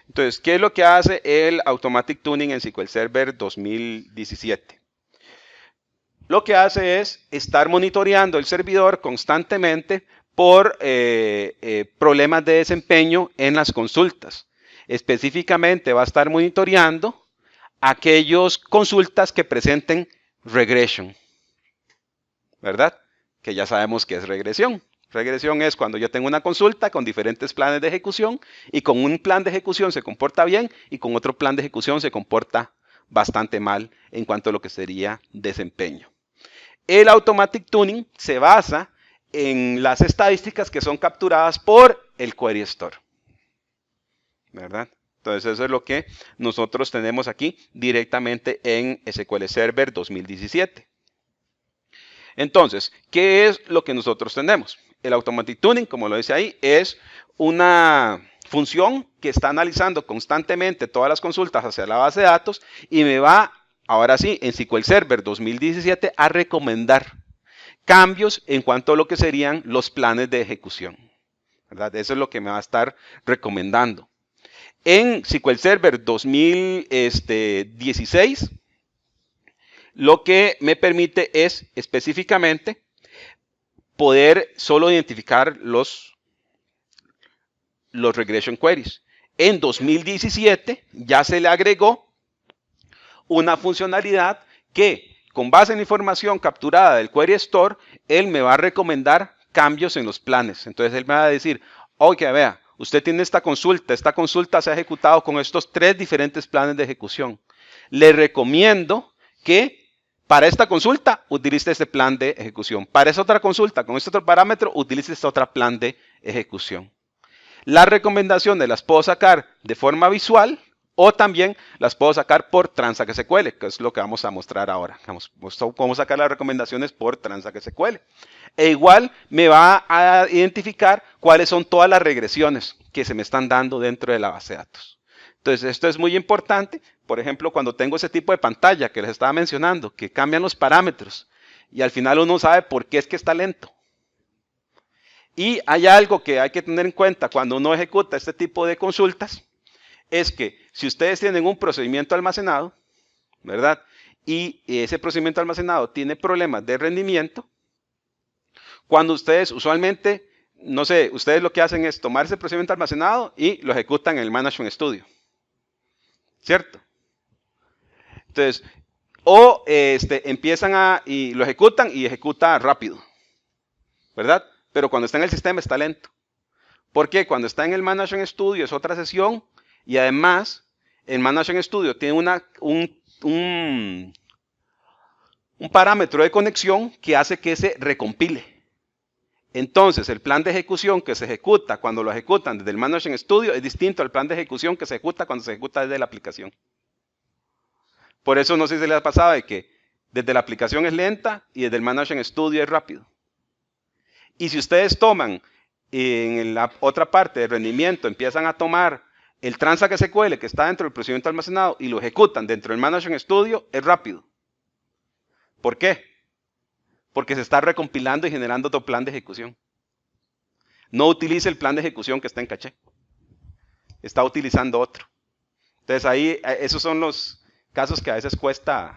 Entonces, ¿qué es lo que hace el Automatic Tuning en SQL Server 2017? Lo que hace es estar monitoreando el servidor constantemente por problemas de desempeño en las consultas. Específicamente va a estar monitoreando aquellas consultas que presenten regression, ¿verdad? Que ya sabemos que es regresión. Regresión es cuando yo tengo una consulta con diferentes planes de ejecución y con un plan de ejecución se comporta bien y con otro plan de ejecución se comporta bastante mal en cuanto a lo que sería desempeño. El Automatic Tuning se basa en las estadísticas que son capturadas por el Query Store, ¿verdad? Entonces eso es lo que nosotros tenemos aquí directamente en SQL Server 2017. Entonces, ¿qué es lo que nosotros tenemos? El Automatic Tuning, como lo dice ahí, es una función que está analizando constantemente todas las consultas hacia la base de datos y me va, ahora sí, en SQL Server 2017 a recomendar cambios en cuanto a lo que serían los planes de ejecución, ¿verdad? Eso es lo que me va a estar recomendando. En SQL Server 2016, lo que me permite es específicamente poder solo identificar los regression queries. En 2017 ya se le agregó una funcionalidad que, con base en la información capturada del Query Store, él me va a recomendar cambios en los planes. Entonces él me va a decir, oye, vea, usted tiene esta consulta se ha ejecutado con estos 3 diferentes planes de ejecución. Le recomiendo que para esta consulta utilice este plan de ejecución. Para esa otra consulta, con este otro parámetro, utilice este otro plan de ejecución. Las recomendaciones las puedo sacar de forma visual o también las puedo sacar por Transact SQL, que es lo que vamos a mostrar ahora. Vamos a sacar las recomendaciones por Transact SQL. E igual me va a identificar cuáles son todas las regresiones que se me están dando dentro de la base de datos. Entonces, esto es muy importante. Por ejemplo, cuando tengo ese tipo de pantalla que les estaba mencionando, que cambian los parámetros y al final uno sabe por qué es que está lento. Y hay algo que hay que tener en cuenta cuando uno ejecuta este tipo de consultas, es que si ustedes tienen un procedimiento almacenado, ¿verdad? Y ese procedimiento almacenado tiene problemas de rendimiento, cuando ustedes usualmente, no sé, ustedes lo que hacen es tomar ese procedimiento almacenado y lo ejecutan en el Management Studio, ¿cierto? Entonces, o empiezan y lo ejecutan y ejecuta rápido, ¿verdad? Pero cuando está en el sistema está lento. ¿Por qué? Cuando está en el Management Studio es otra sesión y además el Management Studio tiene un parámetro de conexión que hace que se recompile. Entonces, el plan de ejecución que se ejecuta cuando lo ejecutan desde el Management Studio es distinto al plan de ejecución que se ejecuta cuando se ejecuta desde la aplicación. Por eso no sé si se les ha pasado de que desde la aplicación es lenta y desde el Management Studio es rápido. Y si ustedes toman en la otra parte de rendimiento, empiezan a tomar el Transact SQL que está dentro del procedimiento almacenado y lo ejecutan dentro del Management Studio, es rápido. ¿Por qué? Porque se está recompilando y generando otro plan de ejecución. No utilice el plan de ejecución que está en caché. Está utilizando otro. Entonces ahí, esos son los casos que a veces cuesta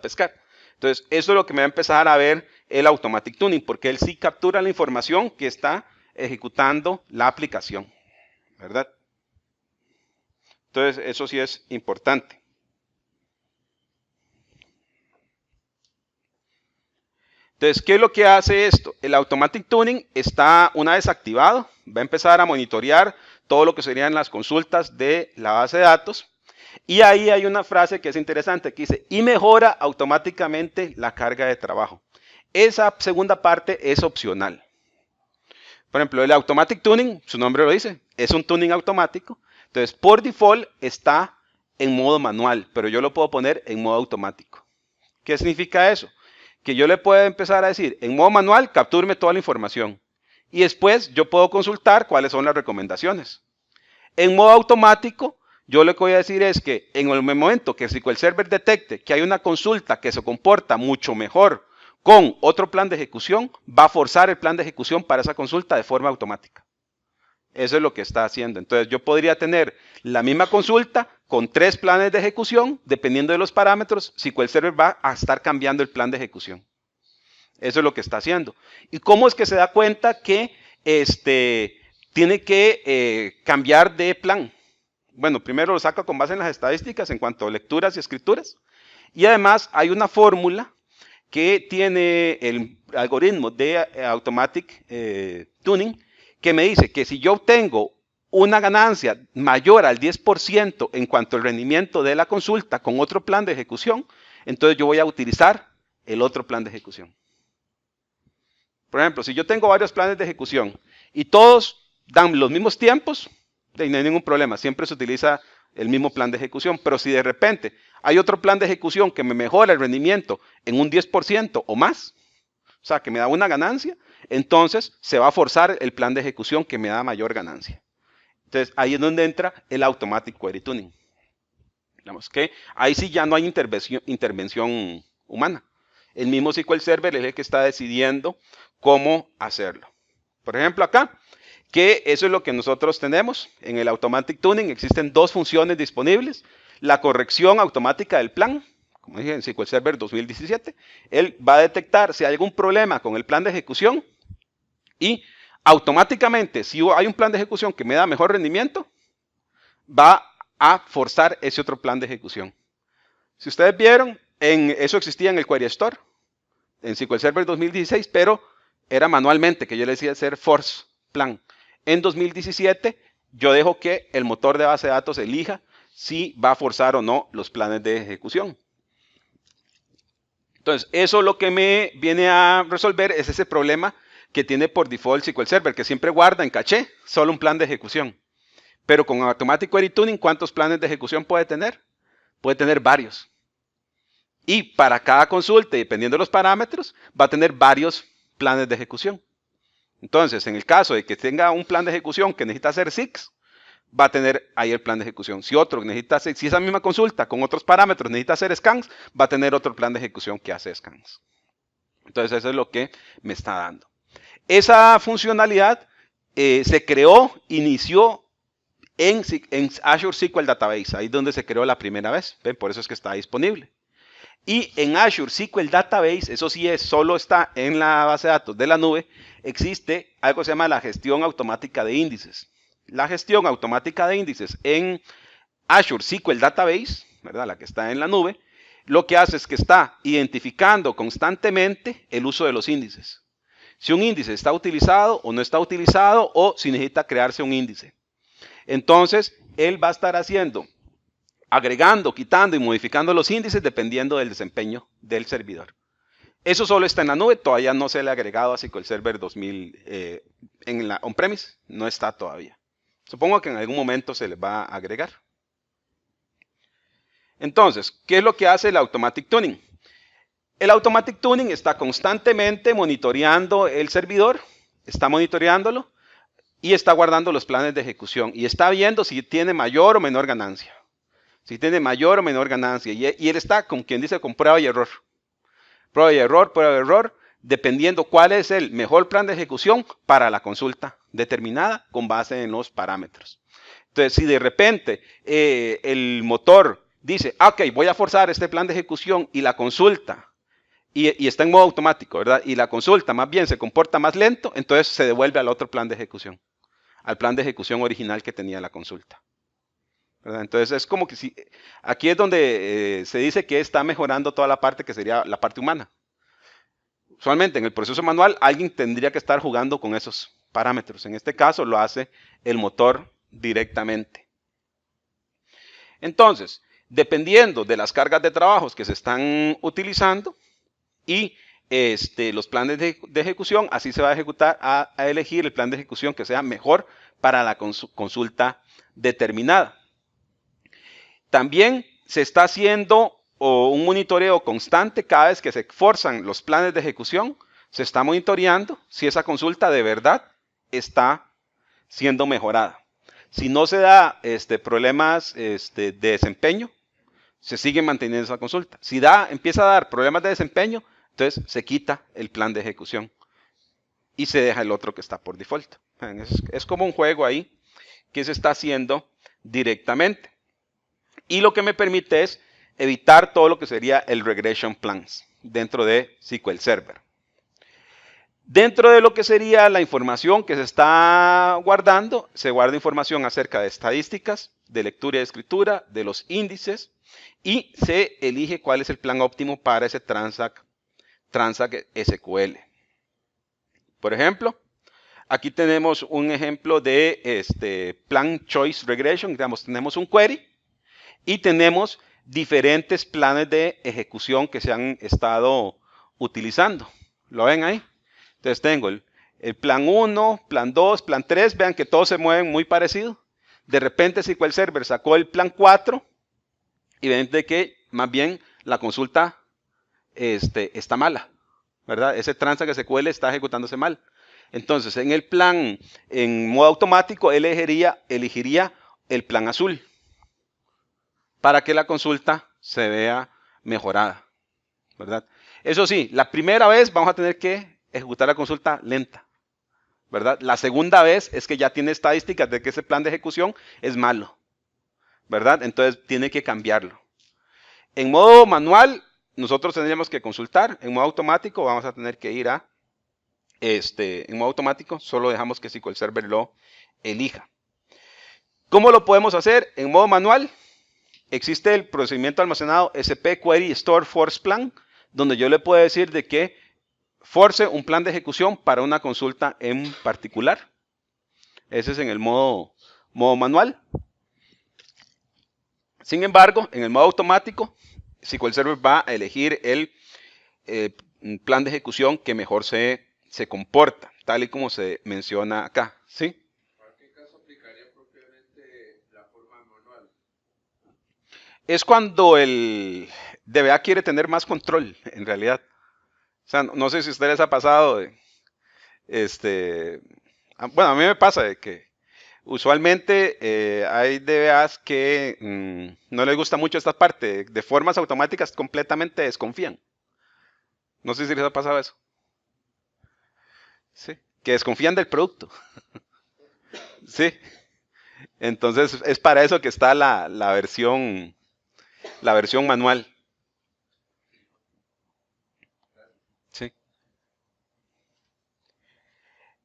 pescar. Entonces, eso es lo que me va a empezar a ver el Automatic Tuning, porque él sí captura la información que está ejecutando la aplicación, ¿verdad? Entonces, eso sí es importante. Entonces, ¿qué es lo que hace esto? El Automatic Tuning está, una vez activado, va a empezar a monitorear todo lo que serían las consultas de la base de datos. Y ahí hay una frase que es interesante, que dice, y mejora automáticamente la carga de trabajo. Esa segunda parte es opcional. Por ejemplo, el Automatic Tuning, su nombre lo dice, es un tuning automático. Entonces, por default está en modo manual, pero yo lo puedo poner en modo automático. ¿Qué significa eso? Que yo le puedo empezar a decir, en modo manual, captúreme toda la información. Y después yo puedo consultar cuáles son las recomendaciones. En modo automático, yo lo que voy a decir es que en el momento que SQL Server detecte que hay una consulta que se comporta mucho mejor con otro plan de ejecución, va a forzar el plan de ejecución para esa consulta de forma automática. Eso es lo que está haciendo. Entonces yo podría tener la misma consulta con 3 planes de ejecución, dependiendo de los parámetros, SQL Server va a estar cambiando el plan de ejecución. Eso es lo que está haciendo. ¿Y cómo es que se da cuenta que tiene que cambiar de plan? Bueno, primero lo saca con base en las estadísticas en cuanto a lecturas y escrituras. Y además hay una fórmula que tiene el algoritmo de Automatic Tuning que me dice que si yo obtengo una ganancia mayor al 10% en cuanto al rendimiento de la consulta con otro plan de ejecución, entonces yo voy a utilizar el otro plan de ejecución. Por ejemplo, si yo tengo varios planes de ejecución y todos dan los mismos tiempos, no hay ningún problema, siempre se utiliza el mismo plan de ejecución, pero si de repente hay otro plan de ejecución que me mejora el rendimiento en un 10% o más, o sea, que me da una ganancia, entonces se va a forzar el plan de ejecución que me da mayor ganancia. Entonces, ahí es donde entra el Automatic Query Tuning. Digamos que ahí sí ya no hay intervención humana. El mismo SQL Server es el que está decidiendo cómo hacerlo. Por ejemplo, acá, que eso es lo que nosotros tenemos en el Automatic Tuning. Existen 2 funciones disponibles. La corrección automática del plan, como dije en SQL Server 2017. Él va a detectar si hay algún problema con el plan de ejecución y automáticamente, si hay un plan de ejecución que me da mejor rendimiento, va a forzar ese otro plan de ejecución. Si ustedes vieron, eso existía en el Query Store, en SQL Server 2016, pero era manualmente, que yo le decía hacer force plan. En 2017, yo dejo que el motor de base de datos elija si va a forzar o no los planes de ejecución. Entonces, eso lo que me viene a resolver es ese problema que tiene por default SQL Server, que siempre guarda en caché solo un plan de ejecución. Pero con Automatic Query Tuning, ¿cuántos planes de ejecución puede tener? Puede tener varios. Y para cada consulta, dependiendo de los parámetros, va a tener varios planes de ejecución. Entonces, en el caso de que tenga un plan de ejecución que necesita hacer SIX, va a tener ahí el plan de ejecución. Si otro necesita hacer, si esa misma consulta con otros parámetros necesita hacer scans, va a tener otro plan de ejecución que hace scans. Entonces, eso es lo que me está dando. Esa funcionalidad se creó, inició en Azure SQL Database, ahí es donde se creó la primera vez. ¿Ven? Por eso es que está disponible. Y en Azure SQL Database, eso sí es, solo está en la base de datos de la nube, existe algo que se llama la gestión automática de índices. La gestión automática de índices en Azure SQL Database, ¿verdad? La que está en la nube, lo que hace es que está identificando constantemente el uso de los índices. Si un índice está utilizado o no está utilizado, o si necesita crearse un índice. Entonces, él va a estar haciendo, agregando, quitando y modificando los índices dependiendo del desempeño del servidor. Eso solo está en la nube, todavía no se le ha agregado a SQL Server 2000 en la on-premise, no está todavía. Supongo que en algún momento se le va a agregar. Entonces, ¿qué es lo que hace el Automatic Tuning? El Automatic Tuning está constantemente monitoreando el servidor, está monitoreándolo y está guardando los planes de ejecución y está viendo si tiene mayor o menor ganancia. Si tiene mayor o menor ganancia. Y él está, como quien dice, con prueba y error. Prueba y error, dependiendo cuál es el mejor plan de ejecución para la consulta determinada con base en los parámetros. Entonces, si de repente el motor dice, ok, voy a forzar este plan de ejecución y la consulta, y está en modo automático, ¿verdad? Y la consulta más bien se comporta más lento, entonces se devuelve al otro plan de ejecución, al plan de ejecución original que tenía la consulta. ¿Verdad? Entonces es como que si, aquí es donde se dice que está mejorando toda la parte que sería la parte humana. Usualmente en el proceso manual alguien tendría que estar jugando con esos parámetros. En este caso lo hace el motor directamente. Entonces, dependiendo de las cargas de trabajos que se están utilizando y los planes de ejecución, así se va a ejecutar a elegir el plan de ejecución que sea mejor para la consulta determinada. También se está haciendo un monitoreo constante cada vez que se forzan los planes de ejecución. Se está monitoreando si esa consulta de verdad está siendo mejorada. Si no se da problemas de desempeño, se sigue manteniendo esa consulta. Si empieza a dar problemas de desempeño, entonces se quita el plan de ejecución. y se deja el otro que está por default. Es como un juego ahí que se está haciendo directamente. Y lo que me permite es evitar todo lo que sería el regression plans dentro de SQL Server. Dentro de lo que sería la información que se está guardando, se guarda información acerca de estadísticas, de lectura y de escritura, de los índices, y se elige cuál es el plan óptimo para ese Transact SQL. Por ejemplo, aquí tenemos un ejemplo de Plan Choice Regression. Digamos, tenemos un query y tenemos diferentes planes de ejecución que se han estado utilizando. ¿Lo ven ahí? Entonces tengo el plan 1, plan 2, plan 3. Vean que todos se mueven muy parecido. De repente SQL Server sacó el plan 4 y ven de que más bien la consulta está mala, ¿verdad? Ese Transact SQL está ejecutándose mal. Entonces, en el plan, en modo automático, él elegiría el plan azul para que la consulta se vea mejorada, ¿verdad? Eso sí, la primera vez vamos a tener que ejecutar la consulta lenta, ¿verdad? La segunda vez es que ya tiene estadísticas de que ese plan de ejecución es malo, ¿verdad? Entonces tiene que cambiarlo. En modo manual, nosotros tendríamos que consultar. En modo automático, vamos a tener que ir a en modo automático, solo dejamos que SQL Server lo elija. ¿Cómo lo podemos hacer? En modo manual, existe el procedimiento almacenado SP Query Store Force Plan, donde yo le puedo decir de que force un plan de ejecución para una consulta en particular. Ese es en el modo manual. Sin embargo, en el modo automático, SQL Server va a elegir el plan de ejecución que mejor se comporta, tal y como se menciona acá. ¿Sí? ¿Para qué caso aplicaría propiamente la forma manual? Es cuando el DBA quiere tener más control, en realidad. O sea, no sé si a ustedes les ha pasado. Bueno, a mí me pasa de que usualmente hay DBAs que no les gusta mucho esta parte. De formas automáticas completamente desconfían. No sé si les ha pasado eso. Sí. Que desconfían del producto. Sí. Entonces es para eso que está la versión manual. Sí.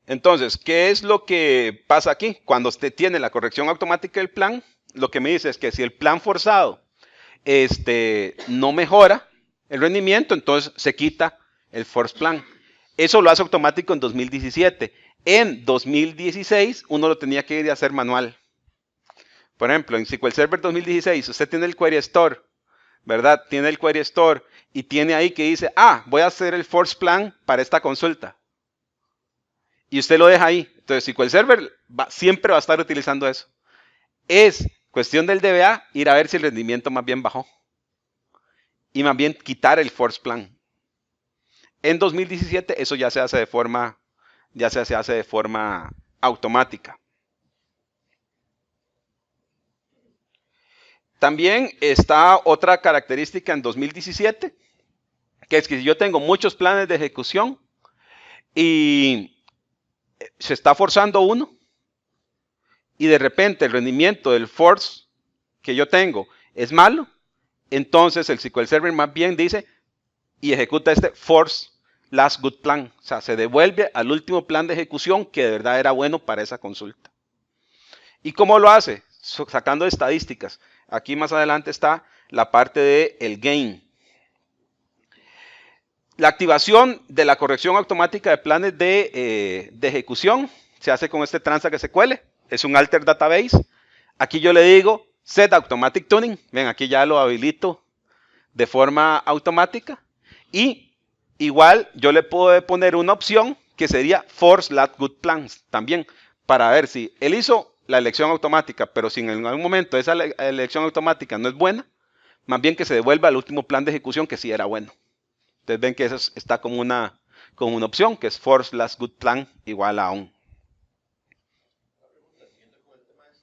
Entonces, ¿qué es lo que pasa aquí? Cuando usted tiene la corrección automática del plan, lo que me dice es que si el plan forzado no mejora el rendimiento, entonces se quita el force plan. Eso lo hace automático en 2017. En 2016 uno lo tenía que ir a hacer manual. Por ejemplo, en SQL Server 2016 usted tiene el Query Store, ¿verdad? Tiene el Query Store y tiene ahí que dice, voy a hacer el force plan para esta consulta. Y usted lo deja ahí. Entonces SQL Server siempre va a estar utilizando eso. Es cuestión del DBA ir a ver si el rendimiento más bien bajó. Y más bien quitar el force plan. En 2017 eso ya se hace de forma automática. También está otra característica en 2017, que es que si yo tengo muchos planes de ejecución y se está forzando uno y de repente el rendimiento del force que yo tengo es malo, entonces el SQL Server más bien dice y ejecuta este force last good plan. O sea, se devuelve al último plan de ejecución que de verdad era bueno para esa consulta. ¿Y cómo lo hace? Sacando estadísticas. Aquí más adelante está la parte del gain. La activación de la corrección automática de planes de ejecución se hace con este Transact SQL. Es un alter database. Aquí yo le digo set automatic tuning. Ven, aquí ya lo habilito de forma automática. Y igual yo le puedo poner una opción que sería force lat good plans también, para ver si él hizo la elección automática, pero si en algún momento esa elección automática no es buena, más bien que se devuelva al último plan de ejecución que sí era bueno. Entonces ven que eso está como una opción, que es force last good plan igual a on. Una pregunta, siguiendo con el tema de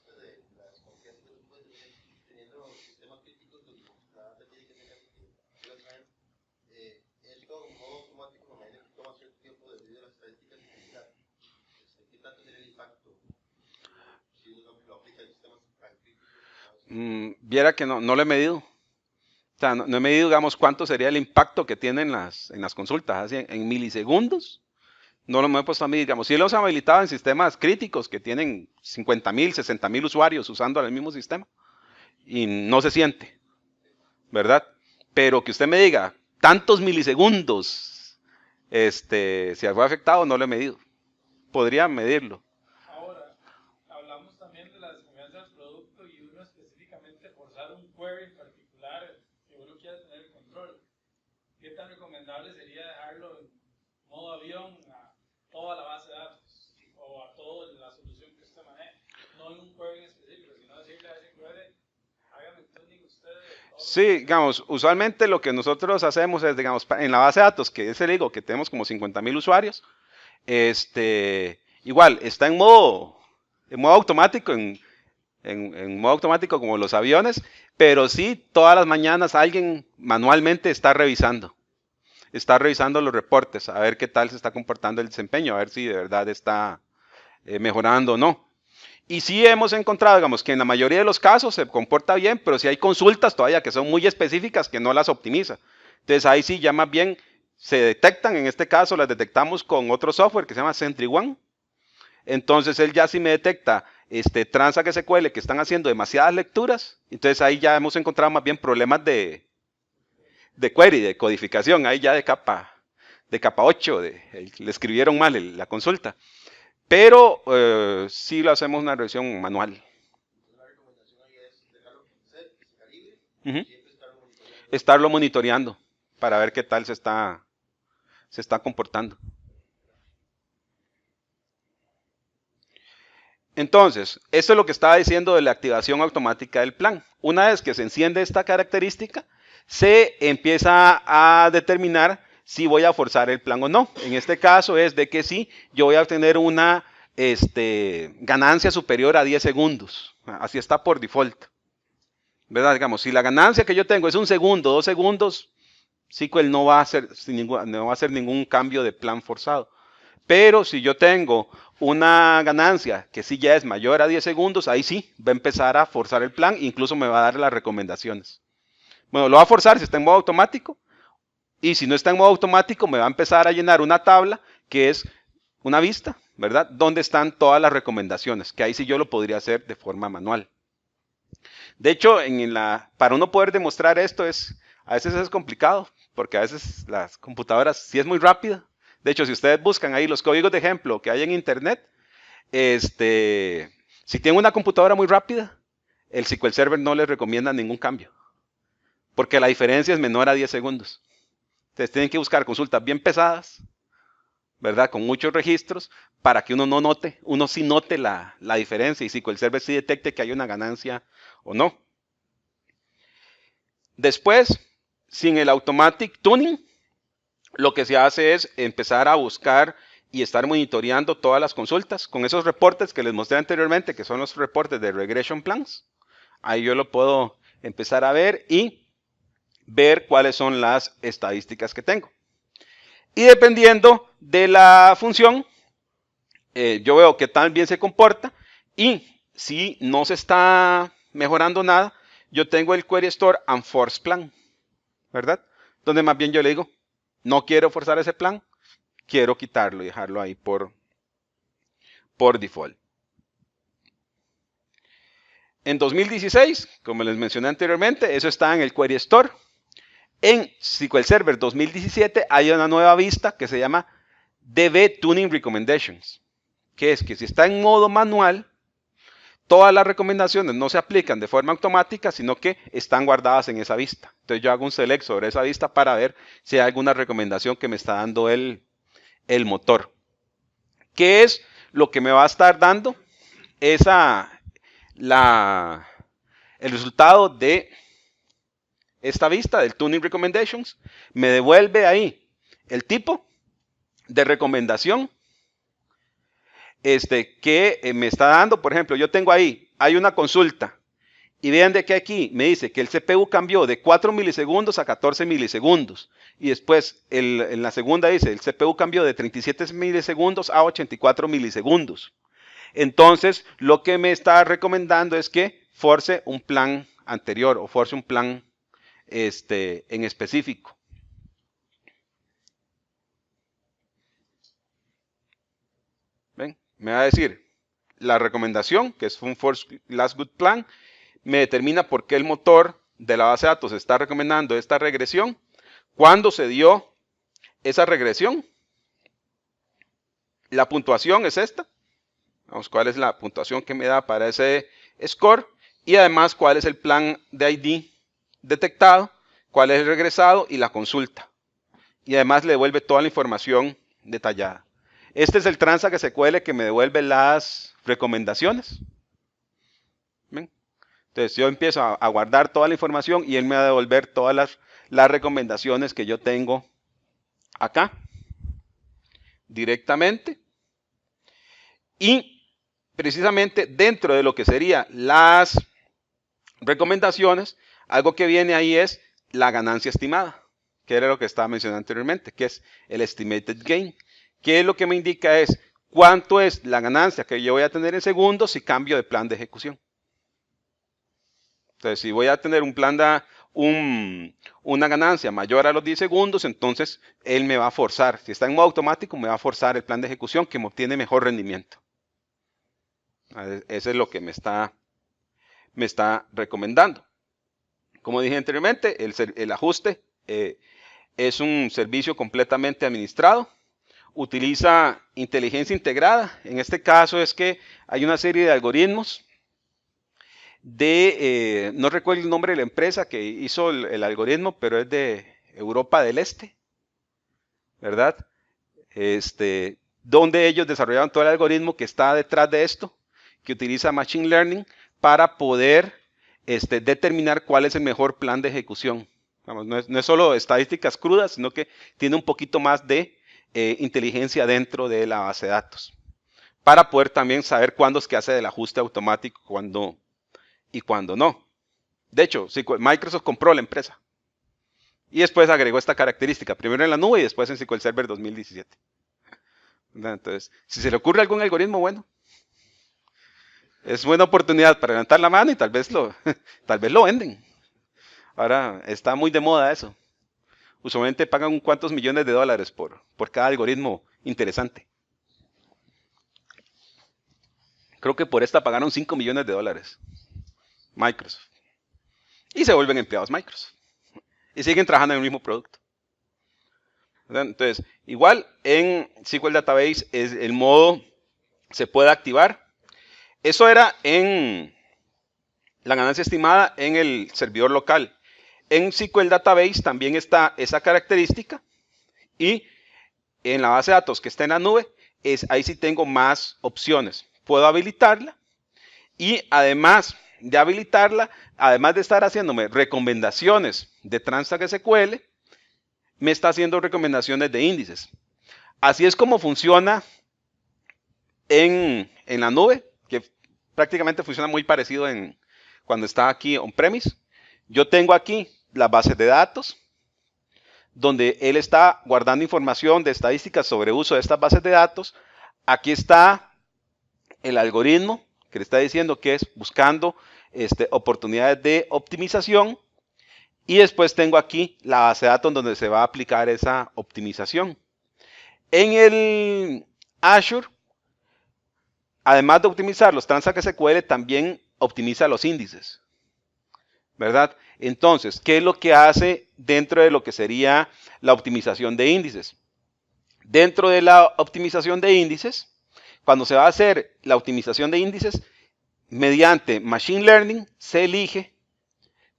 la desconfianza que tú puedes tener teniendo sistemas críticos donde la data tiene que tener real time, esto en modo automático me imagino que toma cierto tiempo debido a las estadísticas de utilidad. tanto sería el impacto si uno lo aplica en sistemas tan críticos? Viera que no lo he medido. O sea, no he medido, digamos, cuánto sería el impacto que tienen en las consultas, así en milisegundos. No lo me he puesto a mí, digamos, si los habilitado en sistemas críticos que tienen 50,000, 60,000 usuarios usando el mismo sistema y no se siente, ¿verdad? Pero que usted me diga, tantos milisegundos, si fue afectado, no lo he medido. Podría medirlo. Ahora, hablamos también de la desconfianza del producto y uno específicamente forzar un query en particular que uno quiera tener el control. ¿Qué tan recomendable sería dejarlo en modo avión a toda la base de datos o a toda la solución que usted maneje? No en un query en específico, sino decirle a ese query, hágame tuning ustedes. Sí, digamos, usualmente lo que nosotros hacemos es, digamos, en la base de datos, que es el digo que tenemos como 50,000 usuarios, igual está en modo automático, en modo automático como los aviones, pero sí todas las mañanas alguien manualmente está revisando los reportes, a ver qué tal se está comportando el desempeño, a ver si de verdad está mejorando o no. Y sí hemos encontrado, digamos, que en la mayoría de los casos se comporta bien, pero sí hay consultas todavía que son muy específicas que no las optimiza. Entonces ahí sí ya más bien se detectan, en este caso las detectamos con otro software que se llama SentryOne. Entonces él ya sí me detecta Transact SQL que están haciendo demasiadas lecturas. Entonces ahí ya hemos encontrado más bien problemas de query, de codificación, ahí ya de capa 8, le escribieron mal la consulta. Pero sí lo hacemos una revisión manual. La recomendación ahí es dejarlo set, que se calibre, Uh-huh. y siempre estarlo monitoreando para ver qué tal se está comportando. Entonces, esto es lo que estaba diciendo de la activación automática del plan. Una vez que se enciende esta característica, se empieza a determinar si voy a forzar el plan o no. En este caso es de que sí, yo voy a obtener una ganancia superior a 10 segundos. Así está por default. ¿Verdad? Digamos, si la ganancia que yo tengo es 1 segundo, 2 segundos, SQL no va a hacer ningún cambio de plan forzado. Pero si yo tengo una ganancia que sí ya es mayor a 10 segundos, ahí sí va a empezar a forzar el plan, incluso me va a dar las recomendaciones. Bueno, lo va a forzar si está en modo automático, y si no está en modo automático, me va a empezar a llenar una tabla que es una vista, ¿verdad? Donde están todas las recomendaciones, que ahí sí yo lo podría hacer de forma manual. De hecho, para uno poder demostrar esto a veces es complicado, porque a veces las computadoras sí es muy rápida. De hecho, si ustedes buscan ahí los códigos de ejemplo que hay en internet, si tienen una computadora muy rápida, el SQL Server no les recomienda ningún cambio, porque la diferencia es menor a 10 segundos. Entonces tienen que buscar consultas bien pesadas, ¿verdad? Con muchos registros, para que uno sí note la diferencia y SQL Server sí detecte que hay una ganancia o no. Después, sin el Automatic Tuning, lo que se hace es empezar a buscar y estar monitoreando todas las consultas con esos reportes que les mostré anteriormente, que son los reportes de Regression Plans. Ahí yo lo puedo empezar a ver y ver cuáles son las estadísticas que tengo. Y dependiendo de la función, yo veo qué tan bien se comporta, y si no se está mejorando nada, yo tengo el Query Store and Force Plan, ¿verdad? Donde más bien yo le digo, no quiero forzar ese plan, quiero quitarlo y dejarlo ahí por default. En 2016, como les mencioné anteriormente, eso está en el Query Store. En SQL Server 2017 hay una nueva vista que se llama DB Tuning Recommendations, que es que si está en modo manual, todas las recomendaciones no se aplican de forma automática, sino que están guardadas en esa vista. Entonces yo hago un select sobre esa vista para ver si hay alguna recomendación que me está dando el motor. ¿Qué es lo que me va a estar dando? El resultado de esta vista del Tuning Recommendations. Me devuelve ahí el tipo de recomendación que me está dando. Por ejemplo, yo tengo ahí, hay una consulta Y vean de que aquí me dice que el CPU cambió de 4 milisegundos a 14 milisegundos. Y después en la segunda dice el CPU cambió de 37 milisegundos a 84 milisegundos. Entonces lo que me está recomendando es que force un plan anterior o force un plan en específico. ¿Ven? Me va a decir la recomendación, que es un force last good plan, me determina por qué el motor de la base de datos está recomendando esta regresión, cuándo se dio esa regresión, la puntuación es esta, vamos, cuál es la puntuación que me da para ese score, y además cuál es el plan de ID detectado, cuál es el regresado y la consulta. Y además le devuelve toda la información detallada. Este es el Transact SQL que me devuelve las recomendaciones. ¿Ven? Entonces yo empiezo a guardar toda la información y él me va a devolver todas las recomendaciones que yo tengo acá directamente. Y precisamente dentro de lo que serían las recomendaciones, algo que viene ahí es la ganancia estimada, que era lo que estaba mencionando anteriormente, que es el estimated gain. Que es lo que me indica es cuánto es la ganancia que yo voy a tener en segundos si cambio de plan de ejecución. Entonces, si voy a tener un plan una ganancia mayor a los 10 segundos, entonces él me va a forzar. Si está en modo automático, me va a forzar el plan de ejecución que me obtiene mejor rendimiento. Eso es lo que me está recomendando. Como dije anteriormente, el ajuste es un servicio completamente administrado. Utiliza inteligencia integrada. En este caso es que hay una serie de algoritmos no recuerdo el nombre de la empresa que hizo el algoritmo, pero es de Europa del Este, ¿verdad? Donde ellos desarrollaron todo el algoritmo que está detrás de esto, que utiliza Machine Learning para poder determinar cuál es el mejor plan de ejecución. Vamos, no es solo estadísticas crudas, sino que tiene un poquito más de inteligencia dentro de la base de datos, para poder también saber cuándo es que hace el ajuste automático y cuándo no. De hecho, Microsoft compró la empresa y después agregó esta característica, primero en la nube y después en SQL Server 2017. Entonces, si se le ocurre algún algoritmo bueno, es buena oportunidad para levantar la mano y tal vez lo venden. Ahora está muy de moda eso. Usualmente pagan cuantos millones de dólares por cada algoritmo interesante. Creo que por esta pagaron 5 millones de dólares. Microsoft. Y se vuelven empleados Microsoft. Y siguen trabajando en el mismo producto. Entonces, igual en SQL Database el modo se puede activar. Eso era en la ganancia estimada en el servidor local. En SQL Database también está esa característica. Y en la base de datos que está en la nube, ahí sí tengo más opciones. Puedo habilitarla. Y además de habilitarla, además de estar haciéndome recomendaciones de Transact SQL, me está haciendo recomendaciones de índices. Así es como funciona en la nube, que prácticamente funciona muy parecido cuando está aquí on-premise. Yo tengo aquí las bases de datos, donde él está guardando información de estadísticas sobre uso de estas bases de datos. Aquí está el algoritmo que le está diciendo que es buscando oportunidades de optimización. Y después tengo aquí la base de datos donde se va a aplicar esa optimización. En el Azure, además de optimizar los Transact SQL, también optimiza los índices, ¿verdad? Entonces, ¿qué es lo que hace dentro de lo que sería la optimización de índices? Dentro de la optimización de índices, cuando se va a hacer la optimización de índices, mediante Machine Learning se elige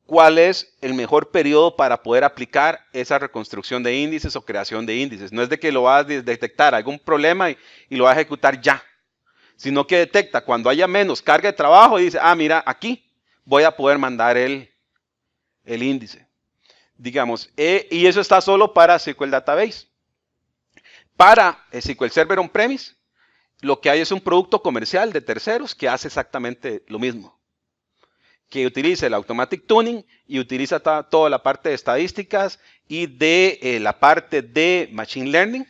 cuál es el mejor periodo para poder aplicar esa reconstrucción de índices o creación de índices. No es de que lo va a detectar algún problema y lo va a ejecutar ya, sino que detecta cuando haya menos carga de trabajo y dice, mira, aquí voy a poder mandar el índice. Digamos, y eso está solo para SQL Database. Para SQL Server On-Premise, lo que hay es un producto comercial de terceros que hace exactamente lo mismo. que utilice el Automatic Tuning y utiliza toda la parte de estadísticas y de la parte de Machine Learning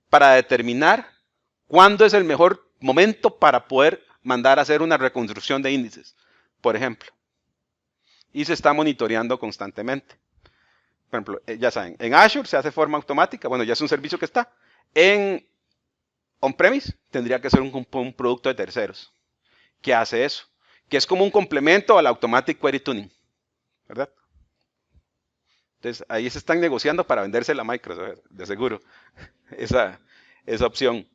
para determinar cuándo es el mejor momento para poder mandar a hacer una reconstrucción de índices, por ejemplo. Y se está monitoreando constantemente. Por ejemplo, ya saben, en Azure se hace de forma automática. Bueno, ya es un servicio que está. En on-premise tendría que ser un producto de terceros que hace eso, que es como un complemento al Automatic Query Tuning, ¿verdad? Entonces, ahí se están negociando para vendérsela a Microsoft, de seguro, esa opción.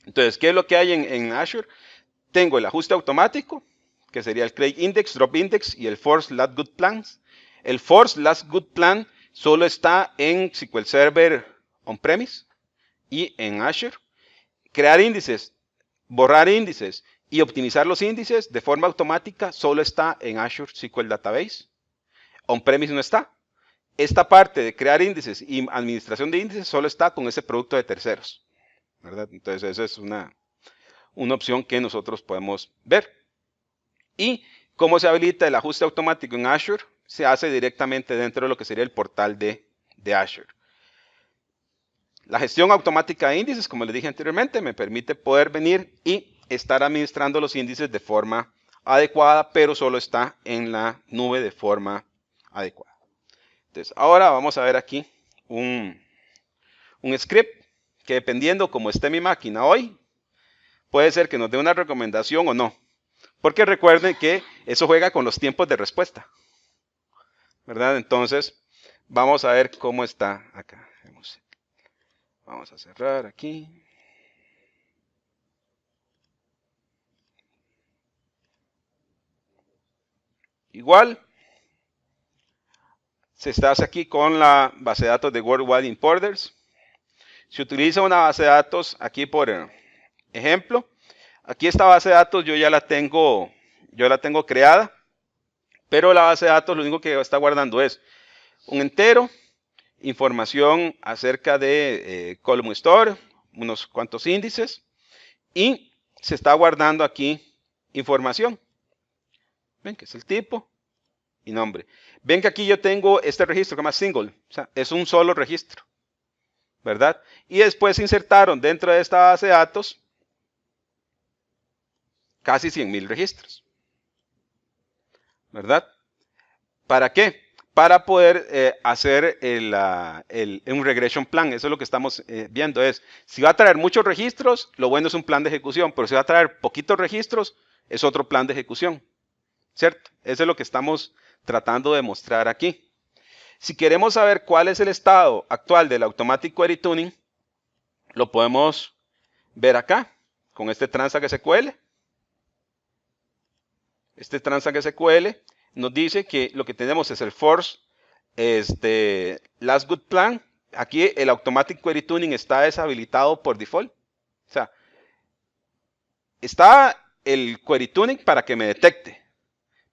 Entonces, ¿qué es lo que hay en Azure? Tengo el ajuste automático, que sería el Create Index, Drop Index y el Force Last Good Plans. El Force Last Good Plan solo está en SQL Server on-premise y en Azure. Crear índices, borrar índices y optimizar los índices de forma automática solo está en Azure SQL Database. On-premise no está. Esta parte de crear índices y administración de índices solo está con ese producto de terceros, ¿verdad? Entonces, esa es una opción que nosotros podemos ver. Y cómo se habilita el ajuste automático en Azure, se hace directamente dentro de lo que sería el portal de Azure. La gestión automática de índices, como les dije anteriormente, me permite poder venir y estar administrando los índices de forma adecuada, pero solo está en la nube de forma adecuada. Entonces, ahora vamos a ver aquí un script que dependiendo cómo esté mi máquina hoy, puede ser que nos dé una recomendación o no. Porque recuerden que eso juega con los tiempos de respuesta, ¿verdad? Entonces, vamos a ver cómo está acá. Vamos a cerrar aquí. Igual, se está aquí con la base de datos de Worldwide Importers. Se utiliza una base de datos aquí por ejemplo. Aquí esta base de datos yo ya la tengo creada, pero la base de datos lo único que está guardando es un entero, información acerca de column store, unos cuantos índices, y se está guardando aquí información. Ven que es el tipo y nombre. Ven que aquí yo tengo este registro que se llama single, o sea, es un solo registro, ¿verdad? Y después se insertaron dentro de esta base de datos casi 100,000 registros, ¿verdad? ¿Para qué? Para poder hacer un regression plan. Eso es lo que estamos viendo. Si va a traer muchos registros, lo bueno es un plan de ejecución, pero si va a traer poquitos registros, es otro plan de ejecución, ¿cierto? Eso es lo que estamos tratando de mostrar aquí. Si queremos saber cuál es el estado actual del Automatic Query Tuning, lo podemos ver acá, con este Transact SQL. Este Transact SQL nos dice que lo que tenemos es el Force Last Good Plan. Aquí el Automatic Query Tuning está deshabilitado por default. O sea, está el Query Tuning para que me detecte,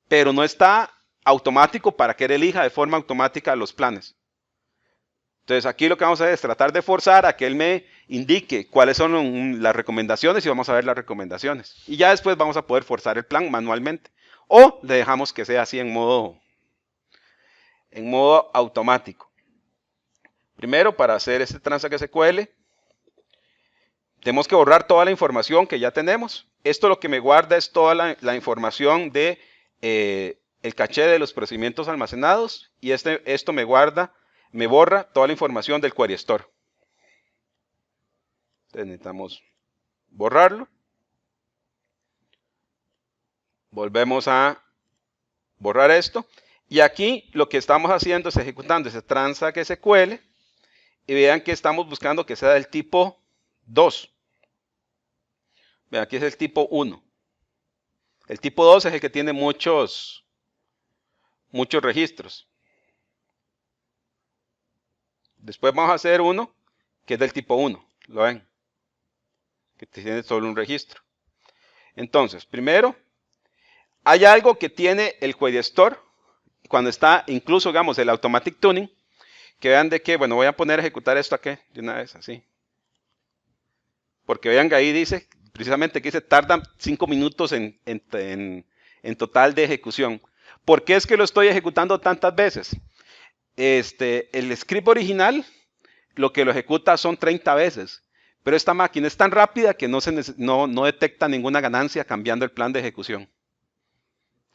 pero no está automático para que él elija de forma automática los planes. Entonces aquí lo que vamos a hacer es tratar de forzar a que él me indique cuáles son las recomendaciones y vamos a ver las recomendaciones. Y ya después vamos a poder forzar el plan manualmente. O le dejamos que sea así en modo automático. Primero, para hacer este Transact SQL, tenemos que borrar toda la información que ya tenemos. Esto lo que me guarda es toda la información de el caché de los procedimientos almacenados y esto me borra toda la información del Query Store. Entonces necesitamos borrarlo. Volvemos a borrar esto. Y aquí lo que estamos haciendo es ejecutando ese Transact SQL. Y vean que estamos buscando que sea del tipo 2. Vean, aquí es el tipo 1. El tipo 2 es el que tiene muchos registros. Después vamos a hacer uno que es del tipo 1. ¿Lo ven? Que tiene solo un registro. Entonces, primero, hay algo que tiene el Query Store cuando está incluso, digamos, el Automatic Tuning, que vean de que, bueno, voy a poner a ejecutar esto aquí de una vez, así. Porque vean que ahí dice, precisamente que dice, tarda 5 minutos en en total de ejecución. ¿Por qué es que lo estoy ejecutando tantas veces? El script original lo que lo ejecuta son 30 veces, pero esta máquina es tan rápida que no detecta ninguna ganancia cambiando el plan de ejecución.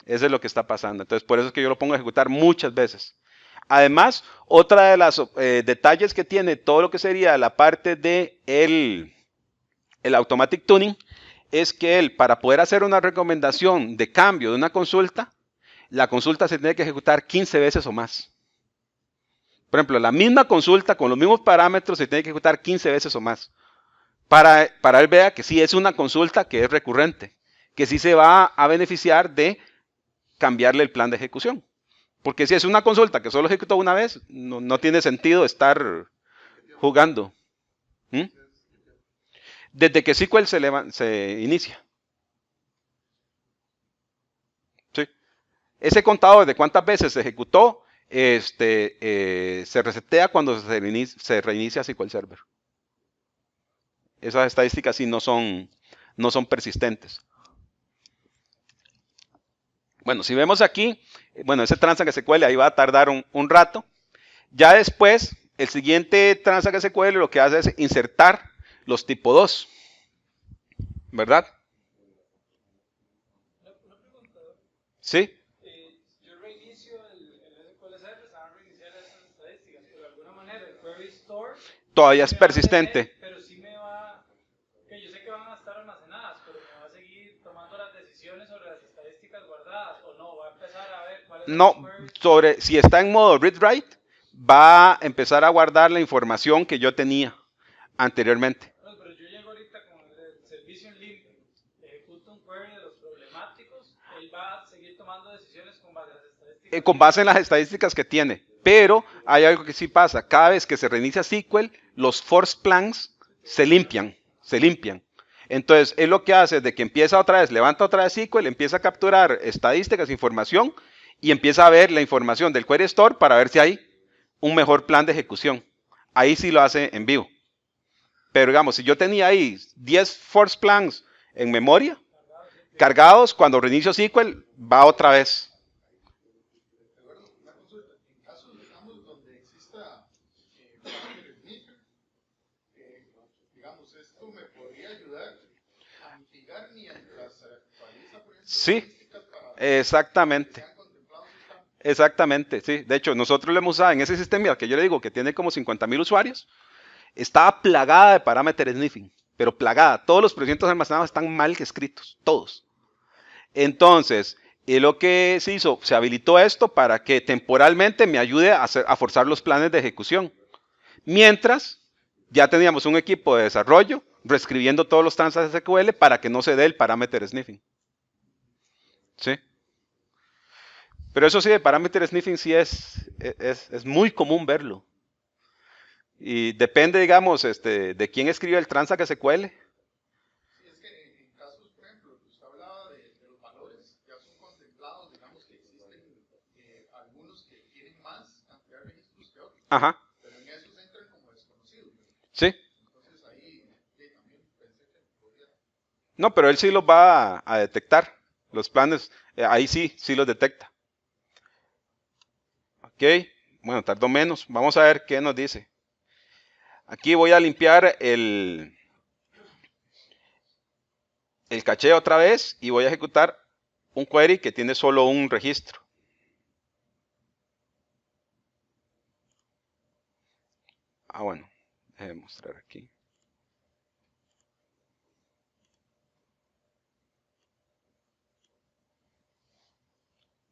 Eso es lo que está pasando. Entonces, por eso es que yo lo pongo a ejecutar muchas veces. Además, otra de los detalles que tiene todo lo que sería la parte de el Automatic Tuning es que él, para poder hacer una recomendación de cambio de una consulta, la consulta se tiene que ejecutar 15 veces o más. Por ejemplo, la misma consulta con los mismos parámetros se tiene que ejecutar 15 veces o más. Para él vea que sí es una consulta que es recurrente, que sí se va a beneficiar de cambiarle el plan de ejecución. Porque si es una consulta que solo ejecutó una vez, no tiene sentido estar jugando. ¿Mm? Desde que SQL se inicia. ¿Sí? Ese contador de cuántas veces se ejecutó se resetea cuando se reinicia SQL Server. Esas estadísticas sí no son persistentes. Bueno, si vemos aquí, bueno, ese Transact SQL ahí va a tardar un rato. Ya después, el siguiente Transact SQL lo que hace es insertar los tipo 2. ¿Verdad? Una pregunta, Sí. yo reinicio el SQL Server, se van a reiniciar esas estadísticas, pero de alguna manera el Query Store Todavía sí es me va a persistente. tener, pero sí me va, que yo sé que van a estar almacenadas, pero me va a seguir tomando las decisiones sobre las estadísticas guardadas, o no, va a empezar a ver cuáles son No, los queries. si está en modo read-write, va a empezar a guardar la información que yo tenía anteriormente. No, pero yo llego ahorita con el servicio en limpio, ejecuto un query de los problemáticos, él va a seguir tomando decisiones con base a las estadísticas. Con base en las estadísticas que tiene. Pero hay algo que sí pasa. Cada vez que se reinicia SQL, los force plans se limpian. Entonces, él lo que hace es de que empieza otra vez, levanta otra vez SQL, empieza a capturar estadísticas, información, y empieza a ver la información del Query Store para ver si hay un mejor plan de ejecución. Ahí sí lo hace en vivo. Pero digamos, si yo tenía ahí 10 force plans en memoria, cargados, cuando reinicio SQL, va otra vez. Eduardo, una consulta. En casos, digamos, donde exista pattern sniffing, digamos, esto me podría ayudar a mitigar mientras actualiza, por ejemplo, Sí, estadísticas para exactamente. que sean contemplados estos cambios. Exactamente, sí. De hecho, nosotros lo hemos usado en ese sistema que yo le digo que tiene como 50,000 usuarios. Estaba plagada de parámetros sniffing, pero plagada. Todos los procedimientos almacenados están mal escritos, todos. Entonces, lo que se hizo, se habilitó esto para que temporalmente me ayude a forzar los planes de ejecución. Mientras, ya teníamos un equipo de desarrollo reescribiendo todos los transacts SQL para que no se dé el parámetro sniffing. ¿Sí? Pero eso sí, de parámetro sniffing sí es muy común verlo. Y depende, digamos, de quién escribe el Transact SQL. Sí, es que en casos, por ejemplo, que usted hablaba de los valores, ya son contemplados, digamos que existen algunos que tienen más cantidad de registros que otros, Ajá, pero en esos entran como desconocidos. sí. Entonces ahí también pensé que podía. No, pero él sí los va a detectar. Los planes, ahí sí los detecta. Ok, bueno, tardó menos. Vamos a ver qué nos dice. Aquí voy a limpiar el caché otra vez y voy a ejecutar un query que tiene solo un registro. Bueno, déjeme mostrar aquí.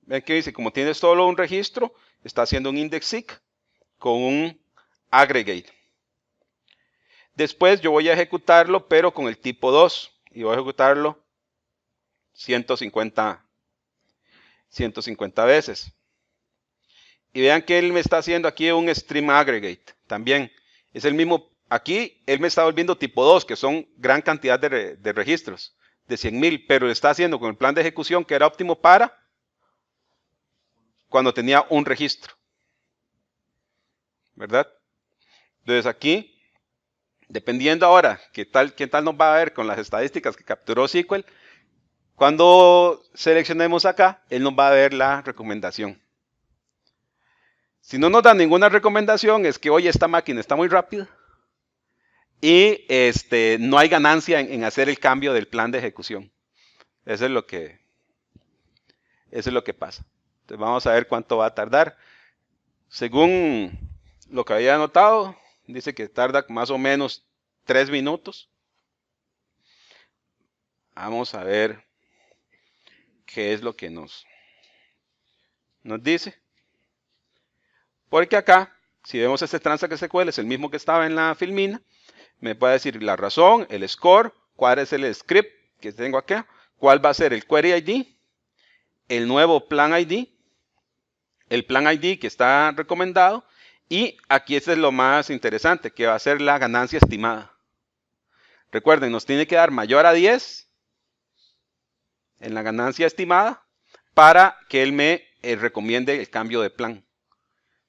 Ven que dice, como tiene solo un registro, está haciendo un index seek con un aggregate. Después yo voy a ejecutarlo, pero con el tipo 2. Y voy a ejecutarlo 150 veces. Y vean que él me está haciendo aquí un stream aggregate. También es el mismo. Aquí él me está volviendo tipo 2, que son gran cantidad de registros, de 100,000. Pero lo está haciendo con el plan de ejecución que era óptimo para cuando tenía un registro. ¿Verdad? Entonces aquí, dependiendo ahora qué tal nos va a ver con las estadísticas que capturó SQL, Cuando seleccionemos acá, él nos va a ver la recomendación. Si no nos da ninguna recomendación, es que hoy esta máquina está muy rápida y no hay ganancia en hacer el cambio del plan de ejecución. Eso es lo que pasa. Entonces vamos a ver cuánto va a tardar. Según lo que había anotado, dice que tarda más o menos 3 minutos. Vamos a ver qué es lo que nos dice. Porque acá, si vemos este Transact SQL, es el mismo que estaba en la filmina. Me puede decir la razón, el score, cuál es el script que tengo acá, cuál va a ser el query ID, el nuevo plan ID, el plan ID que está recomendado, y aquí este es lo más interesante, que va a ser la ganancia estimada. Recuerden, nos tiene que dar mayor a 10 en la ganancia estimada para que él me recomiende el cambio de plan.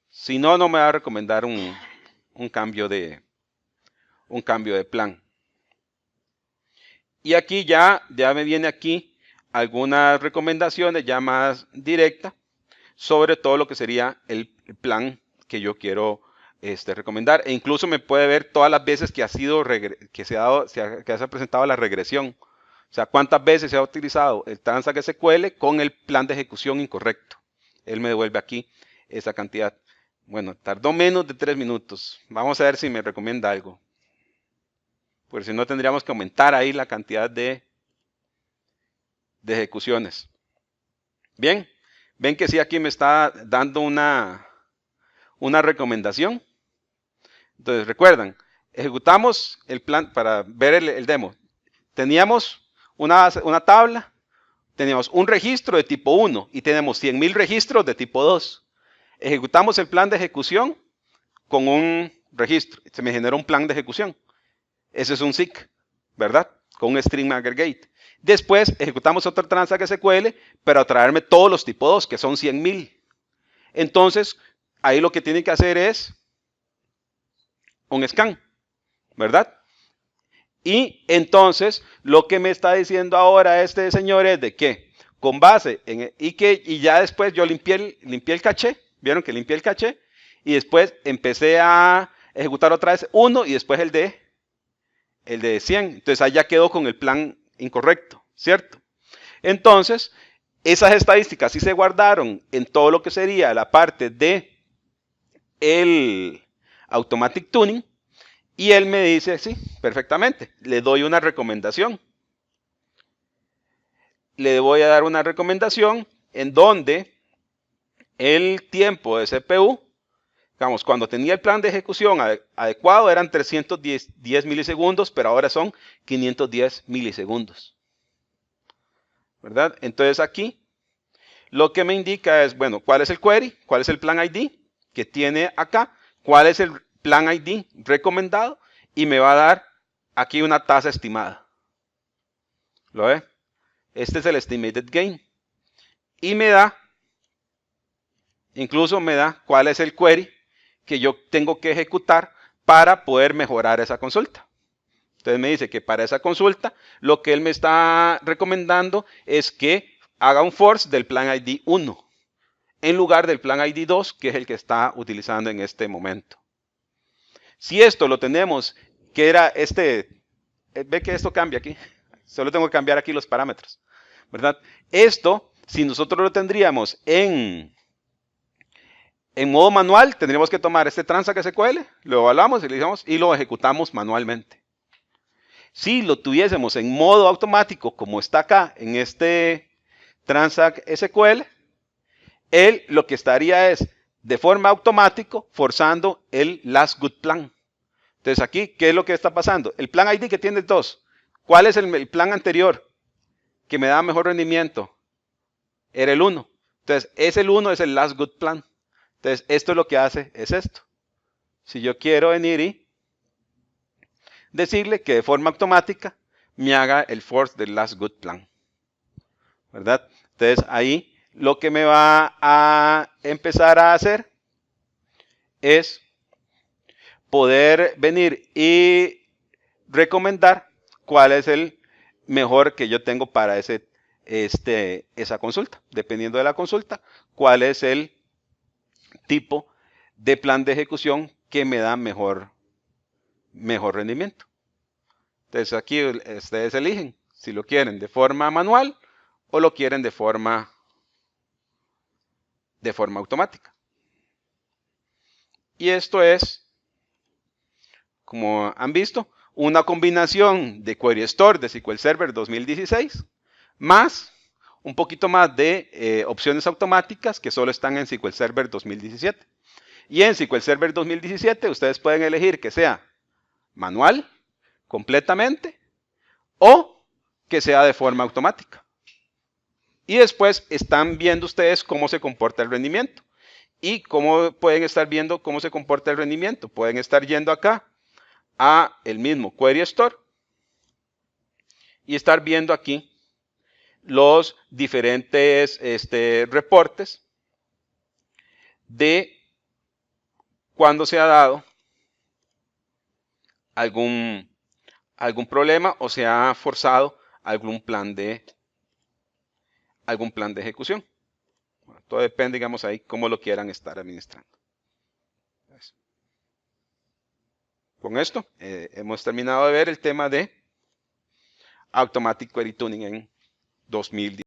Si no, no me va a recomendar un cambio de plan. Y aquí ya me viene aquí algunas recomendaciones ya más directas sobre todo lo que sería el plan que yo quiero recomendar. E incluso me puede ver todas las veces que se ha presentado la regresión. O sea, cuántas veces se ha utilizado el Transact SQL con el plan de ejecución incorrecto. Él me devuelve aquí esa cantidad. Bueno, tardó menos de 3 minutos. Vamos a ver si me recomienda algo. Porque si no tendríamos que aumentar ahí la cantidad de ejecuciones. Bien, ven que sí aquí me está dando una recomendación. Entonces recuerdan, ejecutamos el plan para ver el demo. Teníamos una tabla, teníamos un registro de tipo 1 y tenemos 100,000 registros de tipo 2. Ejecutamos el plan de ejecución con un registro. Se me generó un plan de ejecución. Ese es un SIC, ¿verdad? Con un string aggregate. Después ejecutamos otro Transact SQL, pero a traerme todos los tipo 2, que son 100,000. Entonces, ahí lo que tiene que hacer es un scan, ¿verdad? Y entonces, lo que me está diciendo ahora este señor es de que, con base en, y ya después yo limpié el caché, vieron que limpié el caché, y después empecé a ejecutar otra vez uno y después el de 100. Entonces, ahí ya quedó con el plan incorrecto, ¿cierto? Entonces, esas estadísticas sí se guardaron en todo lo que sería la parte de el Automatic Tuning. Y él me dice, sí, perfectamente, le doy una recomendación. Le voy a dar una recomendación en donde el tiempo de CPU, digamos, cuando tenía el plan de ejecución adecuado eran 310 milisegundos, pero ahora son 510 milisegundos. ¿Verdad? Entonces aquí lo que me indica es, bueno, ¿cuál es el query? ¿Cuál es el plan ID que tiene acá? ¿Cuál es el plan ID recomendado? Y me va a dar aquí una tasa estimada. ¿Lo ve? Este es el estimated gain. Y me da, incluso me da cuál es el query que yo tengo que ejecutar para poder mejorar esa consulta. Entonces me dice que para esa consulta lo que él me está recomendando es que haga un force del plan ID 1 en lugar del plan ID 2, que es el que está utilizando en este momento. Si esto lo tenemos, que era ve que esto cambia aquí. Solo tengo que cambiar aquí los parámetros, ¿verdad? Esto, si nosotros lo tendríamos en modo manual, tendríamos que tomar este Transact SQL, lo evaluamos y lo ejecutamos manualmente. Si lo tuviésemos en modo automático, como está acá en este Transact SQL, él lo que estaría es de forma automática forzando el last good plan. Entonces aquí, ¿qué es lo que está pasando? El plan ID que tiene 2. ¿Cuál es el plan anterior que me da mejor rendimiento? Era el 1. Entonces, el 1 es el last good plan. Entonces, esto lo que hace es esto. Si yo quiero venir y decirle que de forma automática me haga el force del last good plan. ¿Verdad? Entonces, ahí lo que me va a empezar a hacer es poder venir y recomendar cuál es el mejor que yo tengo para ese esa consulta. Dependiendo de la consulta, cuál es el tipo de plan de ejecución que me da mejor rendimiento. Entonces aquí ustedes eligen si lo quieren de forma manual o lo quieren de forma automática. Y esto es, como han visto, una combinación de Query Store de SQL Server 2016 más un poquito más de opciones automáticas que solo están en SQL Server 2017. Y en SQL Server 2017 ustedes pueden elegir que sea manual completamente o que sea de forma automática. Y después están viendo ustedes cómo se comporta el rendimiento. ¿Y cómo pueden estar viendo cómo se comporta el rendimiento? Pueden estar yendo acá a el mismo Query Store y estar viendo aquí los diferentes reportes de cuando se ha dado algún problema o se ha forzado algún plan de ejecución. Bueno, todo depende, digamos, ahí cómo lo quieran estar administrando. Con esto hemos terminado de ver el tema de Automatic Query Tuning en 2010.